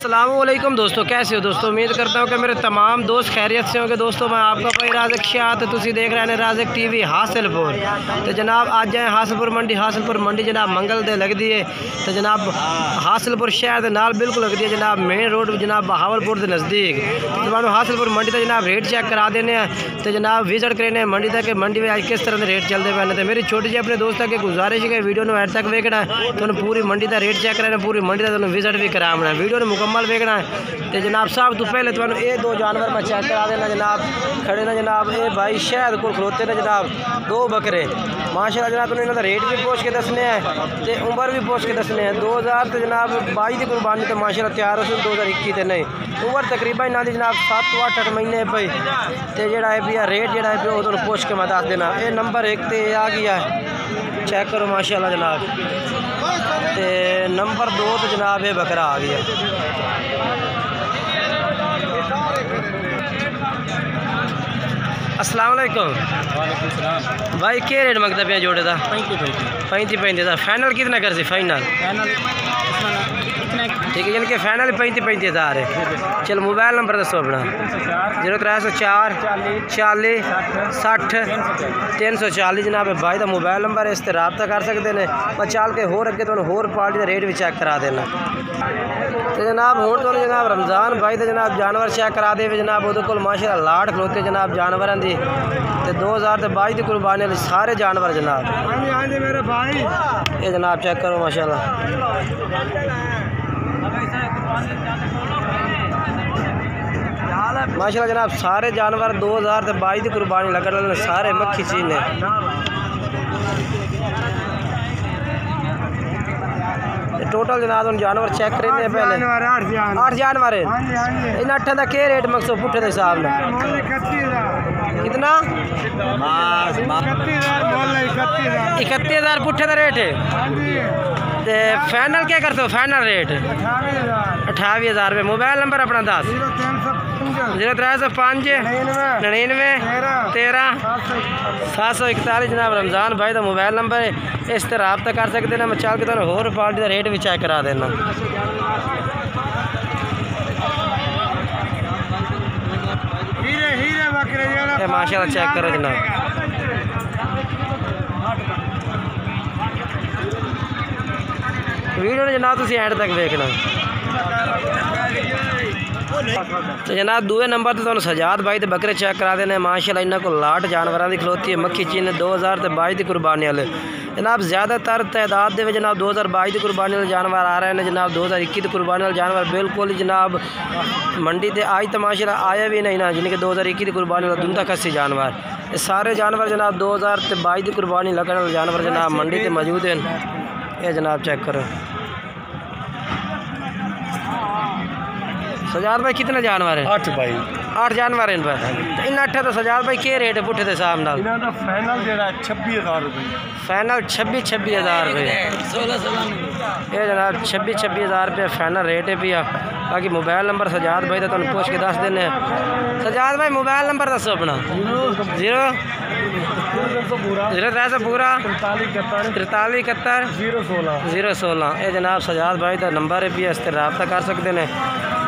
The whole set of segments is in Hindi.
अस्सलामुअलैकुम दोस्तों, कैसे हो दोस्तों। उम्मीद करता हूँ कि मेरे तमाम दोस्त खैरियत से होंगे। दोस्तों मैं आपका भाई राज़िक शाह तो तुसी देख रहे हैं राज़िक टीवी हासिलपुर। तो जनाब आज जाए हासिलपुर मंडी जनाब मंगल दे लगती है। तो जनाब हासिलपुर शहर के नाल बिल्कुल लगती है जनाब मेन रोड जनाब बहावलपुर के नज़दीक। तो हासिलपुर मंडी का जनाब रेट चेक करा देने। तो जनाब विजिट करें मंडी तक मंडी में आज किस तरह के रेट चलते पे। तो मेरी छोटी जी अपने दोस्तों की गुजारिश है वीडियो में एंड तक वेखना है। तो पूरी मंडी का रेट चेक करना, पूरी मंडी का विजिट भी कराना, वीडियो ने मुकम्मल वेखना है। तो जनाब सब तो पहले तो ये दो जानवर मैं चेक करा देना जनाब खड़े ने जनाब। ये भाई शहद को खलोते ने जनाब दो बकरे माशाल्लाह जनाब। तो इन्होंने रेट भी पूछ के दसने हैं तो उम्र भी पूछ के दसने हैं। 2000 तो जनाब 22 की कुर्बानी तो माशाल्लाह तैयार हो 2021 तो नहीं उम्र तकरीबन इन्हों की जनाब 7-8 महीने पई। तो जोड़ा है भैया रेट जोड़ा है वो तुम पूछ के मैं दस देना। ये नंबर 1 तो आ गया है, चेक करो माशाल्लाह जनाब। तो नंबर 2 तो जनाब ये बकरा आ गया। अस्सलाम वालेकुम भाई, क्या रेट मंगता पे जोड़े का? 35 हज़ार। फाइनल कितना कर सी? फाइनल ठीक है, यानी कि फाइनल 35 हज़ार है। चलो मोबाइल नंबर दसो अपना। 0304 40 60 340 जनाब भाई का मोबाइल नंबर है। इस पर रबता कर सकते हैं। पर चल के होर अगे तो होर पार्टी का रेट भी चेक करा देना। तो जनाब हूँ तो जनाब रमज़ान भाई तो जनाब जानवर चेक करा दे जनाब वो को माशाल्लाह लाट खलोते जनाब जानवर की। तो 2022 की कुर्बानी वाले सारे जानवर जनाब मेरे भाई ये जनाब चेक करो माशाल्लाह। माशाल्लाह जनाब सारे जानवर 2022 की कुर्बानी लगने वाले सारे मक्खी चीज ने। टोटल जनाब उन जानवर चेक करेंगे पहले 8 जानवर है। इन 8 का क्या रेट मकसद पुट्ठे के हिसाब में कितना? 31,000 पुट्ठे का रेट है। तो फाइनल क्या करते हो? फाइनल रेट 28,000 रुपये। मोबाइल नंबर अपना 10 0305 99 13 741 जनाब रमज़ान भाई का मोबाइल नंबर है। इस तरह रब्ता कर सकते हैं। मैं चल के तो होर पार्टी का रेट भी चेक करा देना। माशाल्लाह चेक करो जनाब। वीडियो ने जनाब तुम एंड तक देखना। तो जनाब दूए नंबर तो तुम सजाद भाई तो बकरे चेक करा देने। माशाल्लाह इन्होंने को लाट जानवर की खलोती है मक्खी चीन 2022 की कुर्बानी वाले जनाब। ज़्यादातर तादाद के जनाब 2022 की कुर्बानी वाले जानवर आ रहे हैं जनाब। 2021 की कुर्बानी वाले जानवर बिल्कुल जनाब मंडी से आज तो माशाल्लाह आया भी नहीं ना, जिनके 2021 की कुर्बानी वाला दुंदा खस्सी जानवर। ये सारे जानवर जनाब 2022 की कुर्बानी लगने वाले जानवर जनाब मंडी से मौजूद हैं। ये जनाब चेक करो। सजाद भाई कितने जानवर है? 8 भाई 8 जानवर हैं भाई। इन 8 तो सजाद भाई क्या रेट है पुट्ठे के हिसाब नाल? फाइनल जो 26,000 रुपये। फाइनल 26,000 रुपये। ये जनाब 26,000 रुपये फाइनल रेट है भैया। बाकी मोबाइल नंबर सजाद भाई तो तुम पूछ के दस देने। सजाद भाई मोबाइल नंबर दसो अपना। 0 पूरा 43 71 016 ये जनाब सजाद भाई का नंबर है भैया। इस पर रब्ता कर सकते हैं।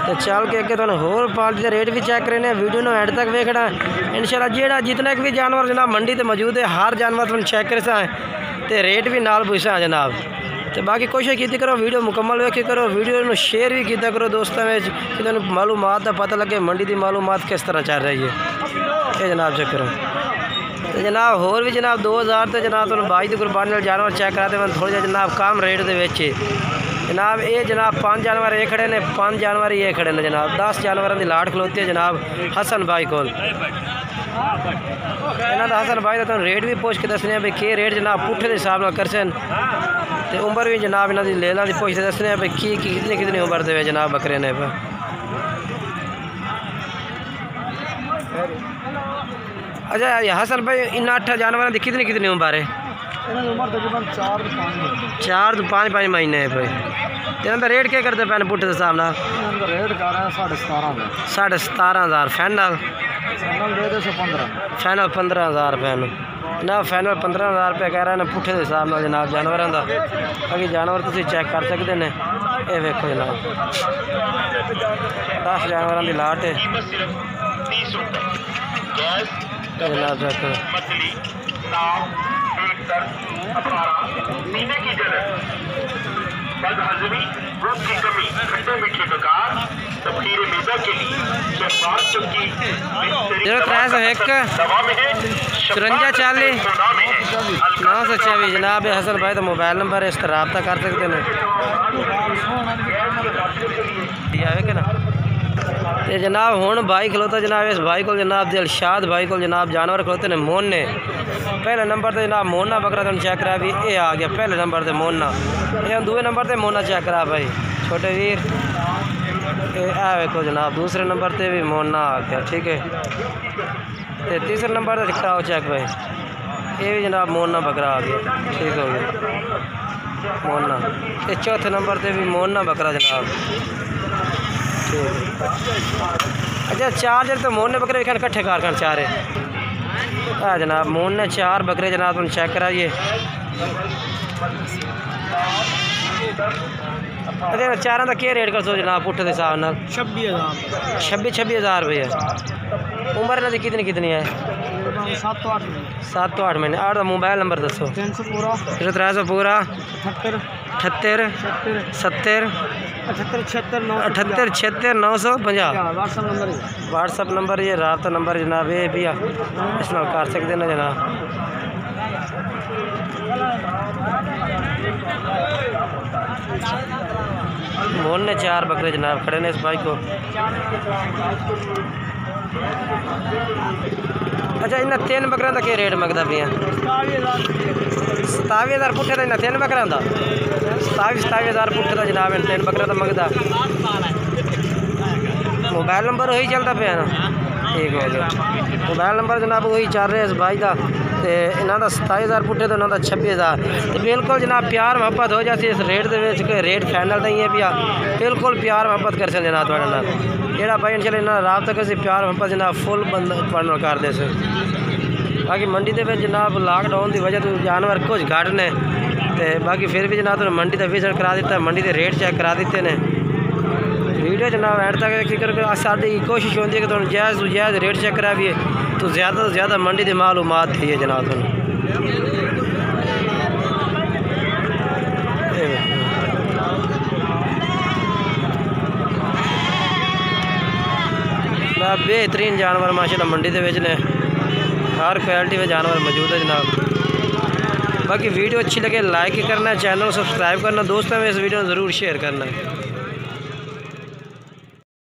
तो चल के अगे तुम होर पार्टी का रेट भी चेक करें। वीडियो में एंड तक वेखना इंशाल्लाह। जेड़ा जितने भी जानवर जनाब मंडी से मौजूद है हर जानवर तुम चेक कर तो रेट भी नाल पूछा जनाब। तो बाकी कोशिश की करो वीडियो मुकम्मल वेखी करो। वीडियो में शेयर भी किया करो दोस्तों में कि तुम मालूमात का पता लगे मंडी की मालूमात किस तरह चल रही है। ये जनाब चेक करो। तो जनाब होर भी जनाब 2000 तो जनाब तुम 22 की कुर्बानी वाले जानवर चेक कराते मैं थोड़ा जनाब कम रेट के जनाब। ये जनाब 5 जानवर ये खड़े ने, 5 जानवर ये खड़े ने जनाब। 10 जानवर की लाट खलोती है जनाब हसन भाई को। इन्हों का हसन भाई का तुम रेट भी पूछ के दसने भाई कि रेट जनाब पुट्ठे के हिसाब कर सन। तो उम्र भी जनाब इन्हों की लेना की पूछ के दसने भाई की कितनी उम्र दे जनाब बकरे ने। अच्छा हसन भाई इन 8 जानवर की कितनी उम्र है? 4 to 5 महीने है भाई। इन्हों रेट क्या करते पैन पुट्ठे के हिसाब नाल? रेट कर रहे हैं 17,500 फाइनल। फाइनल 15,000 रुपये ना। फाइनल 15,000 रुपये कह रहे हैं पुट्ठे के हिसाब नाल जनाब जानवरों का। बाकी जानवर तुम चेक कर सकते हैं। ये वेखो जनाब। 10 जानवरों की लाट है जनाब। चुरंजा 40 924 जनाब हसन भाई तो मोबाइल नंबर है, इस तरह रब्ता कर सकते हैं ना। तो जनाब हूँ भाई खलोता जनाब, इस भाई को जनाब दिलशाद भाई को जनाब जानवर खलोते ने मोने। पहले नंबर से जनाब मोना बकरा तुम चेक करा भी ये आ गया पहले नंबर से मोना, ये दूसरे नंबर से मोना चेक करा भाई छोटे वीर। देखो जनाब दूसरे नंबर से भी मोना आ गया, ठीक है। तो तीसरे नंबर से कराओ चेक भाई, ये भी जनाब मोना बकरा आ गया, ठीक हो गया मोना। ये चौथे नंबर से भी मोना बकरा जनाब, ठीक है। अच्छा 4 जन तो मोने बकरे कट्ठे कारखान 4 है जनाब। मोने 4 बकरे जनाब तुम चेक कराइए। अच्छा 4 का क्या रेट कर सो जनाब पुट्ठे के हिसाब न? 26,000 रुपये। उम्र इन्हों की कितनी है? 7-8 महीने। 8 का मोबाइल नंबर दसो। 300 पूरा 78 70 78 76 950 व्हाट्सअप नंबर ये राब्ता नंबर जनाब, ये भी इस कर सकते ना जनाब। मोहन ने 4 बकरे जनाब खड़े ने इस भाई को। अच्छा इन्हें 3 बकरा का क्या रेट मंगता पे? 27,000 पुट्ठे का इन्हें 3 बकरा का 27,000 पुट्ठे का जनाब इन 3 बकरा का मंगता। मोबाइल नंबर वही चलता पे ना, ठीक हो गया। मोबाइल नंबर जनाब वही चल रहा है इस भाई का। तो इन्हों का 27,000 पुट्ठे तो इन्हों 26,000। तो बिल्कुल जनाब प्यार मुहब्बत हो जाती इस रेट के रेट फाइनल नहीं है पिया, बिल्कुल प्यार मुहब्बत कर सकते जनाब थोड़े नाल जेड़ा भाई इंशाल्लाह इन्होंने राब्ता कर प्यार मुहब्बत जनाब फुल बंद कर दे से। बाकी मंडी के जनाब लॉकडाउन की वजह तो जानवर कुछ घट ने, तो बाकी फिर भी जनाब मंडी का विजिट करा दिता, मंडी के रेट चेक करा दिते ने। वीडियो जनाब एंड तक क्योंकि साड़ी कोशिश होती है कि तुम जायज़ तो जायज़ रेट चेक करा भी तो ज़्यादा से ज़्यादा मंडी की मालूमात दी है जनाब। तुम 'बेहतरीन जानवर माशाल्लाह मंडी के ने, हर क्वालिटी में जानवर मौजूद है जनाब। बाकी वीडियो अच्छी लगे लाइक करना, चैनल को सब्सक्राइब करना, दोस्तों में इस वीडियो को ज़रूर शेयर करना।